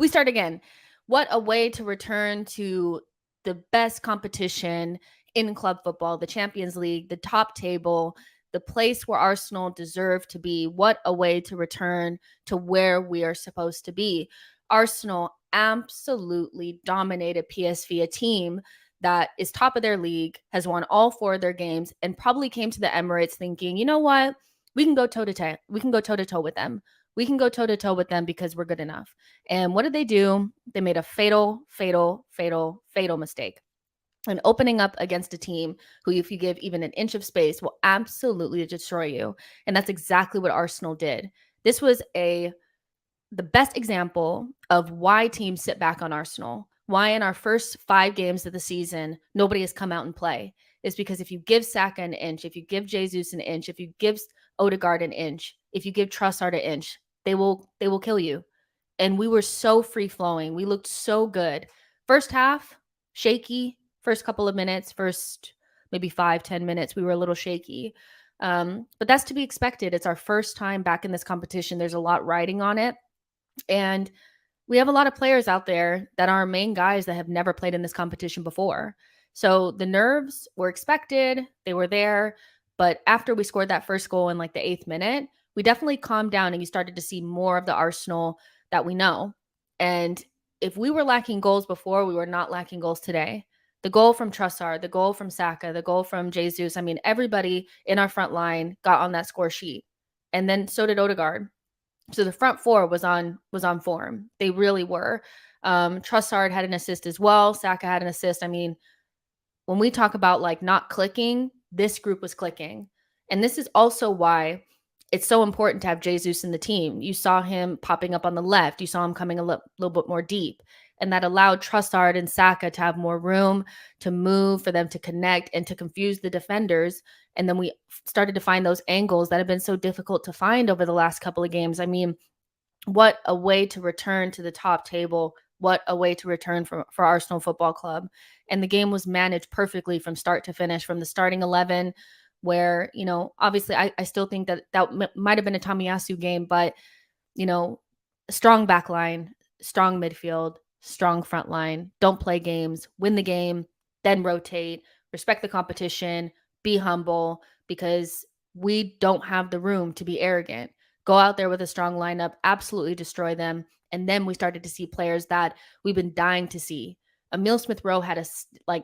We start again. What a way to return to the best competition in club football, the Champions League, the top table, the place where Arsenal deserve to be. What a way to return to where we are supposed to be. Arsenal absolutely dominated PSV, a team that is top of their league, has won all 4 of their games, and probably came to the Emirates thinking, you know what? We can go toe to toe. We can go toe to toe with them. We can go toe to toe with them because we're good enough. And what did they do? They made a fatal mistake. And opening up against a team who, if you give even an inch of space, will absolutely destroy you. And that's exactly what Arsenal did. This was the best example of why teams sit back on Arsenal. Why in our first 5 games of the season, nobody has come out and play. Is because if you give Saka an inch, if you give Jesus an inch, if you give Odegaard an inch, if you give Trossard an inch, they will kill you. And we were so free flowing. We looked so good. First half, shaky. First couple of minutes, first maybe 5-10 minutes, we were a little shaky. But that's to be expected. It's our first time back in this competition. There's a lot riding on it. And we have a lot of players out there that are our main guys that have never played in this competition before. So the nerves were expected. They were there. But after we scored that first goal in like the 8th minute, we definitely calmed down and you started to see more of the Arsenal that we know. And if we were lacking goals before, we were not lacking goals today. The goal from Trossard, the goal from Saka, the goal from Jesus. I mean, everybody in our front line got on that score sheet. And then so did Odegaard. So the front 4 was on form. They really were. Trossard had an assist as well. Saka had an assist. I mean, when we talk about like not clicking, this group was clicking. And this is also why it's so important to have Jesus in the team. You saw him popping up on the left. You saw him coming a little bit more deep. And that allowed Trossard and Saka to have more room to move, for them to connect and to confuse the defenders. And then we started to find those angles that have been so difficult to find over the last couple of games. I mean, what a way to return to the top table. What a way to return for Arsenal Football Club. And the game was managed perfectly from start to finish, from the starting 11, where, you know, obviously I still think that might have been a Tomiyasu game, but, you know, strong back line, strong midfield, strong front line, don't play games, win the game, then rotate, respect the competition, be humble, because we don't have the room to be arrogant. Go out there with a strong lineup, absolutely destroy them. And then we started to see players that we've been dying to see. Emile Smith-Rowe had a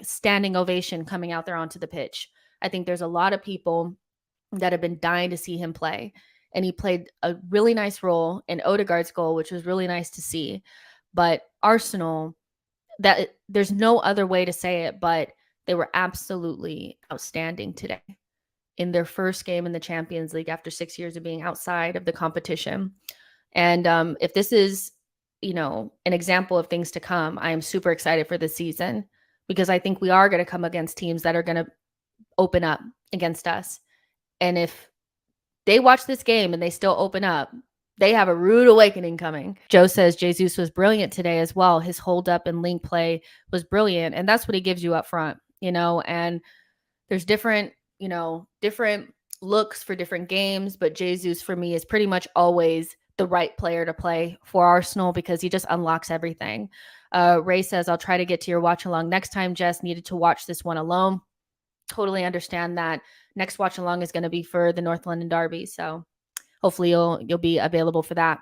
standing ovation coming out there onto the pitch. I think there's a lot of people that have been dying to see him play. And he played a really nice role in Odegaard's goal, which was really nice to see. But Arsenal, there's no other way to say it, but they were absolutely outstanding today in their first game in the Champions League after 6 years of being outside of the competition. And if this is, you know, an example of things to come, I am super excited for this season, because I think we are going to come against teams that are going to open up against us. And if they watch this game and they still open up, they have a rude awakening coming. Joe says Jesus was brilliant today as well. His hold up and link play was brilliant. And that's what he gives you up front, you know, and there's different looks for different games, but Jesus for me is pretty much always the right player to play for Arsenal, because he just unlocks everything. Ray says, I'll try to get to your watch along next time. Jess needed to watch this one alone. Totally understand that. Next watch along is going to be for the North London Derby. So hopefully you'll be available for that.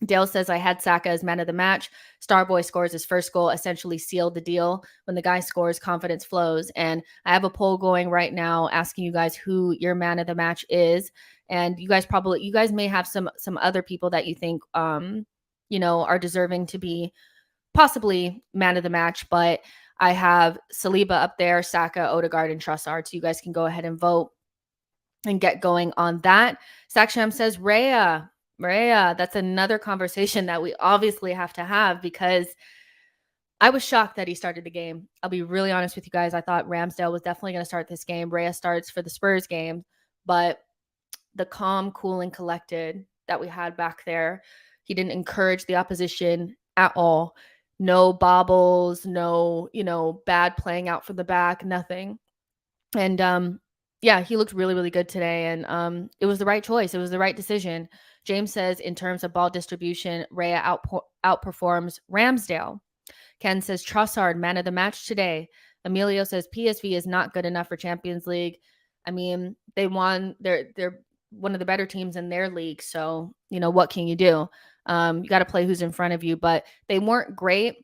Dale says, I had Saka as man of the match. Starboy scores his first goal, essentially sealed the deal. When the guy scores, confidence flows. And I have a poll going right now asking you guys who your man of the match is. And you guys may have some other people that you think, you know, are deserving to be possibly man of the match. But I have Saliba up there, Saka, Odegaard, and Trossard. So you guys can go ahead and vote and get going on that. Saksham says, Rhea, that's another conversation that we obviously have to have, because I was shocked that he started the game. I'll be really honest with you guys. I thought Ramsdale was definitely going to start this game. Rhea starts for the Spurs game, but the calm, cool, and collected that we had back there, he didn't encourage the opposition at all. No bobbles, no, you know, bad playing out from the back, nothing. And yeah, he looked really, really good today. And it was the right choice. It was the right decision. James says, in terms of ball distribution, Rhea outperforms Ramsdale. Ken says, Trossard, man of the match today. Emilio says, PSV is not good enough for Champions League. I mean, they won. They're one of the better teams in their league. So, what can you do? You got to play who's in front of you. But they weren't great.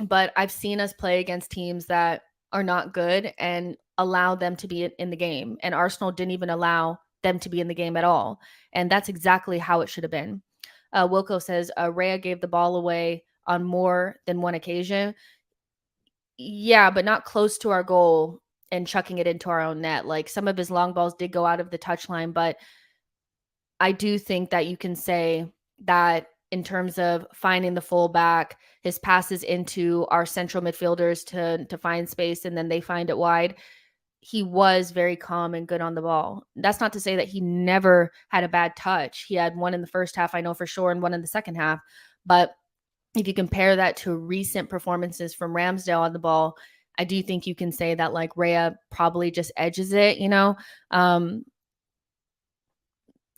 But I've seen us play against teams that are not good and allow them to be in the game. And Arsenal didn't even allow them to be in the game at all. And that's exactly how it should have been. Wilco says, Rhea gave the ball away on more than one occasion. Yeah, but not close to our goal and chucking it into our own net. Like, some of his long balls did go out of the touchline, but I do think that you can say that in terms of finding the fullback, his passes into our central midfielders to find space and then they find it wide, he was very calm and good on the ball. That's not to say that he never had a bad touch. He had one in the first half, I know for sure, and one in the second half. But if you compare that to recent performances from Ramsdale on the ball, I do think you can say that like Rhea probably just edges it,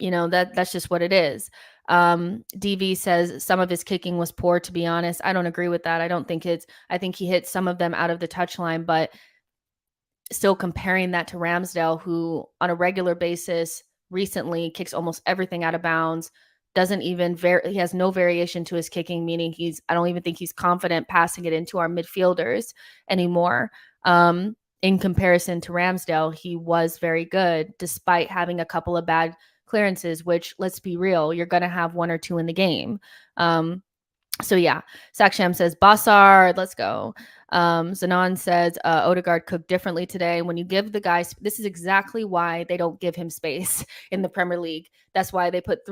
that's just what it is. DV says some of his kicking was poor, to be honest. I don't agree with that. I think he hit some of them out of the touchline, but still comparing that to Ramsdale, who on a regular basis recently kicks almost everything out of bounds, he has no variation to his kicking, meaning I don't even think he's confident passing it into our midfielders anymore. In comparison to Ramsdale, he was very good despite having a couple of bad clearances, which, let's be real, you're going to have one or two in the game. So yeah, Saksham says, Bossard, let's go. Zanon says, Odegaard cooked differently today. When you give the guys, this is exactly why they don't give him space in the Premier League. That's why they put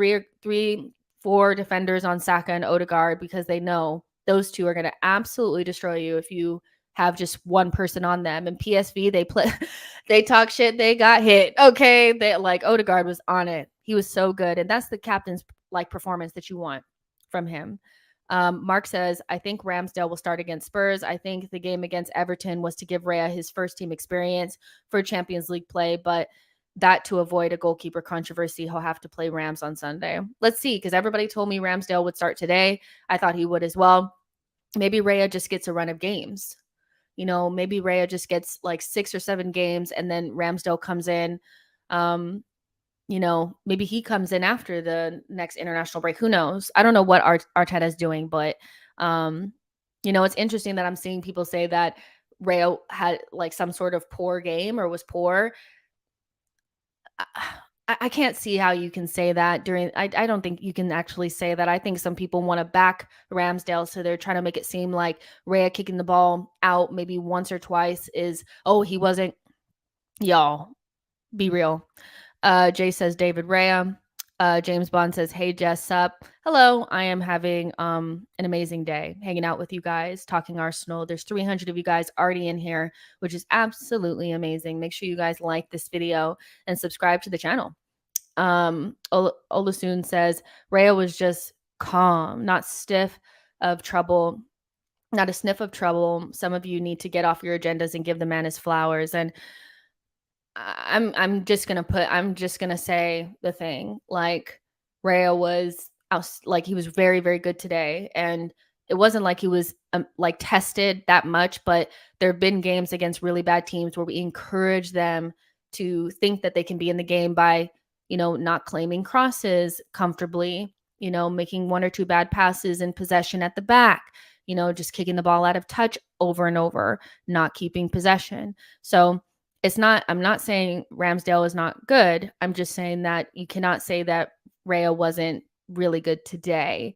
4 defenders on Saka and Odegaard, because they know those two are going to absolutely destroy you if you have just one person on them. And PSV, they talk shit, they got hit. Okay, Odegaard was on it. He was so good, and that's the captain's performance that you want from him. Mark says, I think Ramsdale will start against Spurs. I think the game against Everton was to give Rhea his first team experience for Champions League play, but that to avoid a goalkeeper controversy, he'll have to play Rams on Sunday. Let's see, because everybody told me Ramsdale would start today. I thought he would as well. Maybe Rhea just gets a run of games. Maybe Rhea just gets 6 or 7 games and then Ramsdale comes in. Maybe he comes in after the next international break. Who knows? I don't know what Arteta's doing, but it's interesting that I'm seeing people say that Rhea had some sort of poor game or was poor. I can't see how you can say that I don't think you can actually say that. I think some people want to back Ramsdale, so they're trying to make it seem like Rhea kicking the ball out maybe once or twice he wasn't. Y'all, be real. Jay says David Rhea. James Bond says, hey, Jess, up. Hello, I am having an amazing day hanging out with you guys, talking Arsenal. There's 300 of you guys already in here, which is absolutely amazing. Make sure you guys like this video and subscribe to the channel. Olasun says, Rhea was just calm, not stiff of trouble. Not a sniff of trouble. Some of you need to get off your agendas and give the man his flowers. And I'm just gonna say the thing. Rhea was he was very, very good today, and it wasn't like he was tested that much. But there have been games against really bad teams where we encourage them to think that they can be in the game by not claiming crosses comfortably, making 1 or 2 bad passes in possession at the back, just kicking the ball out of touch over and over, not keeping possession. So I'm not saying Ramsdale is not good. I'm just saying that you cannot say that Rhea wasn't really good today.